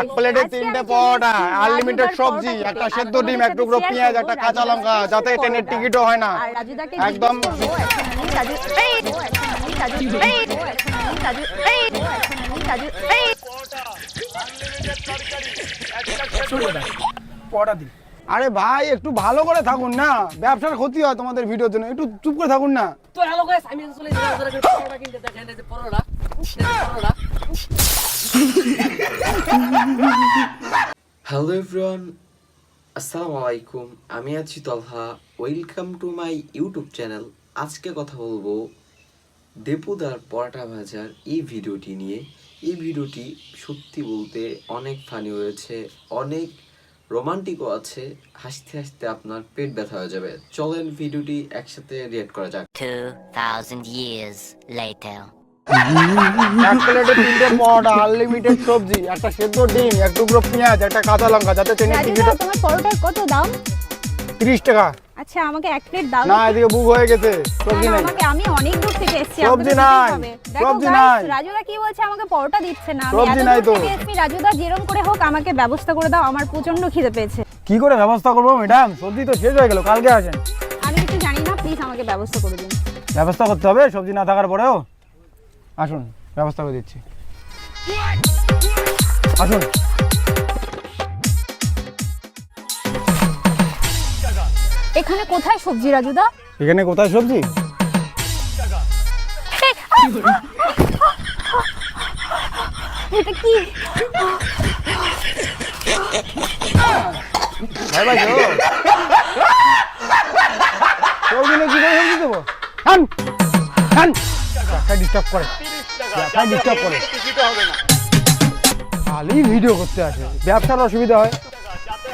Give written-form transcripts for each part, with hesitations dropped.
এক প্লেটে 3টে পরোটা, আনলিমিটেড সবজি, একটা সেদ্ধ ডিম, এক টুকরো পেঁয়াজ, একটা কাঁচা লঙ্কা, যাতে ট্রেনের টিকিটও হয় না। একদম আরে ভাই একটু ভালো করে থাকুন না, ব্যবসার ক্ষতি হয় তোমাদের ভিডিওর জন্য, একটু চুপ করে থাকুন না। তো হ্যালো গাইস, আমি চলে যাচ্ছি পরোটা কিনতে। দেখেন এই যে পরোটা। হ্যালো এভরিওয়ান, আসসালামু আলাইকুম। আমি আছি Talha. Welcome to my YouTube channel. আজকে কথা বলবো দেপুদার পরোটা ভাজার এই ভিডিওটি নিয়ে। এই ভিডিওটি সত্যি বলতে অনেক ফানি হয়েছে, অনেক রোমান্টিকও আছে। হাসতে হাসতে আপনার পেট ব্যথা হয়ে যাবে। চলেন ভিডিওটি একসাথে রিয়েক্ট করা যাক। 2000 years later. এক প্লেটে 3টে পরোটা, আনলিমিটেড সবজি, একটা সেদ্ধ ডিম, এক টুকরো পেঁয়াজ, একটা কাঁচা লঙ্কা, যাতে ট্রেনের টিকিট। তোমার পরোটার কত দাম? 30 টাকা। আচ্ছা আমাকে এক প্লেট দাও। না এদিকে বুক হয়ে গেছে, সবজি নাই। আমি অনেক দূর থেকে এসেছি, সবজি নাই, সবজি নাই। রাজুদা কি বলছে, আমাকে পরোটা দিচ্ছে না। সবজি নাই তো। রাজুদা যেরকম করে হোক আমাকে ব্যবস্থা করে দাও, আমার প্রচন্ড খিদে পেয়েছে। কি করে ব্যবস্থা করবো ম্যাডাম, সবজি তো শেষ হয়ে গেল, কালকে আসেন। আমি কিছু জানি না, প্লিজ আমাকে ব্যবস্থা করে দিন। ব্যবস্থা করতে হবে, সবজি না থাকার পরেও। আসুন ব্যবস্থা করে দিচ্ছি, আসুন। এখানে কোথায় সবজি রাজুদা? এখানে কোথায় সবজি? এটা কি? ভাই ভাই সবজি নেই, কি করে সবজি দেবো? হান হান, ডিস্টার্ব করে, ডিস্টার্ব করে, খালি ভিডিও করতে আসে, ব্যবসার অসুবিধা হয়।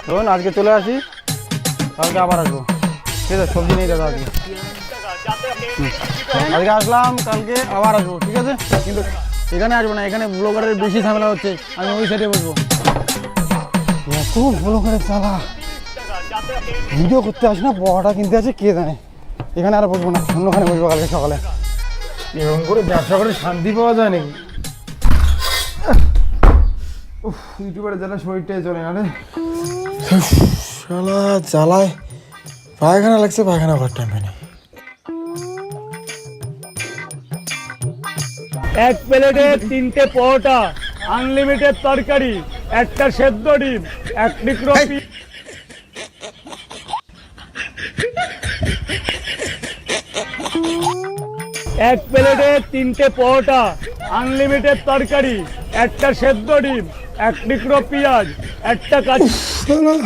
ধরুন আজকে চলে আসি, কালকে আবার আসবো, ঠিক আছে? সবজি নেই দাদা আজকে, আজকে আসলাম, কালকে আবার আসবো, ঠিক আছে? কিন্তু এখানে আসবো না, এখানে ব্লগারের বেশি ঝামেলা হচ্ছে, আমি ওই সাইডে বসবো। এত ব্লগারের জ্বালা, ভিডিও করতে আসি না, পড়াটা কিনতে আছে, কে জানে। এখানে আর বসবো না, অন্যখানে বসবো কালকে সকালে। এরকম করে ব্যবসা করে শান্তি পাওয়া যায় নাকি? ইউটিউবের জ্বালা শরীরটাই চলে না রে, শালা জ্বালায় পায়খানা লাগছে, পায়খানা করার টাইম নেই। এক প্লেটে 3টে পরোটা, আনলিমিটেড তরকারি, একটা সেদ্ধ ডিম, এক টুকরো এক প্লেটে 3টে পরোটা, আনলিমিটেড তরকারি, একটা সেদ্ধ ডিম, এক টুকরো পেঁয়াজ, একটা কাঁচা।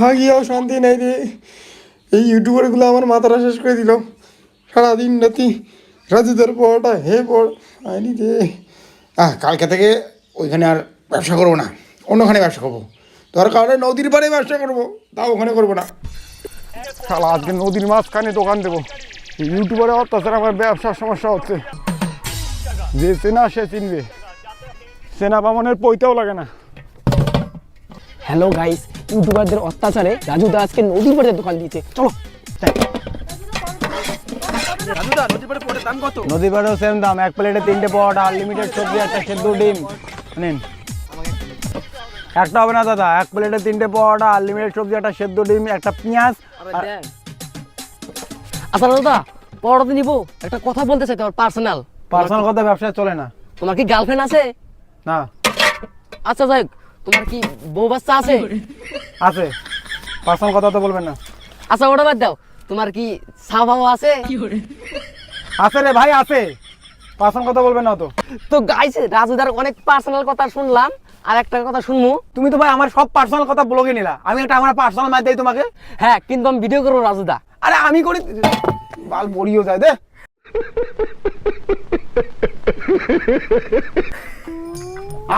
হাগিয়াও শান্তি নেই রে, এই ইউটিউবারগুলো আমার মাথাটা শেষ করে দিল। সারাদিন রাতি রাজুদার পরোটা, হে পড় আইনি রে। কালকে থেকে ওইখানে আর ব্যবসা করবো না, অন্যখানে ব্যবসা করবো। দরকার হলে নদীর পাড়ে ব্যবসা করবো, তাও ওখানে করবো না। শালা আজকে নদীর মাঝখানে দোকান দেবো। ইউটিউবারে অত্যাচার, আমার ব্যবসার সমস্যা হচ্ছে। যে চেনা সে চিনবে, চেনা বামনের পইতেও লাগে না। হ্যালো গাইস, ইউটিউবারদের অত্যাচারে রাজুদা আজকে নদীর পাড়ে দোকান দিয়েছে। চলো নদী পাড়েও সেম দাম, এক প্লেটে 3টে পরোটা, আনলিমিটেড সবজি, একটা সেদ্ধ ডিম। নিন, একটা হবে না দাদা, এক প্লেটে 3টে পরোটা, আনলিমিটেড সবজি, একটা সেদ্ধ ডিম, একটা পেঁয়াজ। আচ্ছা দাদা, পরোটা নিবো, একটা কথা বলতে চাই, তোমার পার্সোনাল। পার্সোনাল কথা ব্যবসায় চলে না। তোমার কি গার্লফ্রেন্ড আছে? না। আচ্ছা যাই হোক, তোমার কি বউ বাচ্চা আছে? আছে। পার্সোনাল কথা তো বলবেন না। আচ্ছা ওটা বাদ দাও, তোমার কি স্বভাব আছে? আছে রে ভাই, আছে। পার্সোনাল কথা বলবেন না তো। তো গাইস, রাজুদার অনেক পার্সোনাল কথা শুনলাম, আর একটা কথা শুনবো। তুমি তো ভাই আমার সব পার্সোনাল কথা ব্লগে নিলা, আমি একটা আমার পার্সোনাল মার দেই তোমাকে। হ্যাঁ, কিন্তু আমি ভিডিও করবো রাজুদা। আরে আমি করি, বাল পড়িও যায় দে।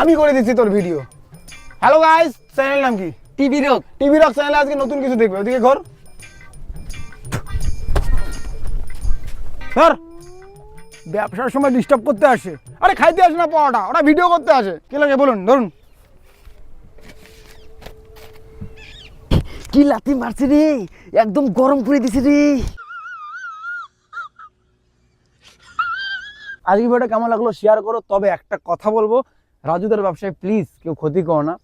আমি করে দিচ্ছি তোর ভিডিও। হ্যালো গাইস, চ্যানেল নাম কি? TV rock. টিভি রক চ্যানেলে আজকে নতুন কিছু দেখবে, ওদিকে ঘর স্যার। ব্যবসার সময় ডিস্টার্ব করতে আসে। আরে খাইতে আসে না পরোটা, ওরা ভিডিও করতে আসে। কি লাগে বলুন, ধরুন। কি লাথি মারছে রে, একদম গরম করে দিছে রে। আজকে ভিডিওটা কেমন লাগলো শেয়ার করো। তবে একটা কথা বলবো, রাজুদার ব্যবসায় প্লিজ কেউ ক্ষতি করো না।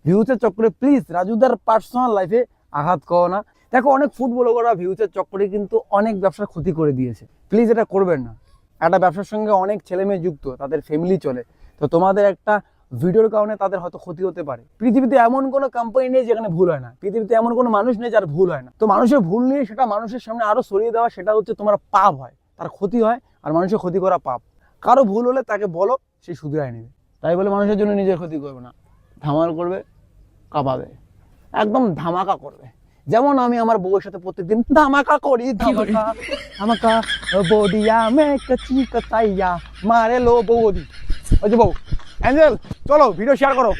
ভিউজের চক্করে প্লিজ রাজুদার পার্সোনাল লাইফে আঘাত করো না। দেখো অনেক ফুড ব্লগাররা ভিউজের চক্করে কিন্তু অনেক ব্যবসার ক্ষতি করে দিয়েছে, প্লিজ এটা করবেন না। একটা ব্যবসার সঙ্গে অনেক ছেলে মেয়ে যুক্ত, তাদের ফ্যামিলি চলে, তো তোমাদের একটা ভিডিওর কারণে তাদের হয়তো ক্ষতি হতে পারে। পৃথিবীতে এমন কোনো কোম্পানি নেই যেখানে ভুল হয় না, পৃথিবীতে এমন কোনো মানুষ নেই যার ভুল হয় না। তো মানুষের ভুল নিয়ে সেটা মানুষের সামনে আরো ছড়িয়ে দেওয়া, সেটা হচ্ছে তোমার পাপ হয়, তার ক্ষতি হয়, আর মানুষের ক্ষতি করা পাপ। কারো ভুল হলে তাকে বলো, সে শুধরায় নেবে। তাই বলে মানুষের জন্য নিজের ক্ষতি করবে না, ধামাল করবে, কাঁপাবে, একদম ধামাকা করবে। যেমন আমি আমার বউয়ের সাথে প্রত্যেকদিন ধামাকা করি, ধামাকা ধামাকা বডিয়া মে কচি কতাইয়া মারে লো বৌদি। ওই যে বউ অ্যাঞ্জেল, চলো ভিডিও শেয়ার করো,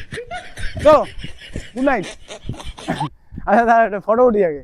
চলো গুড নাইট। আচ্ছা তাহলে একটা ফটো উঠি আগে।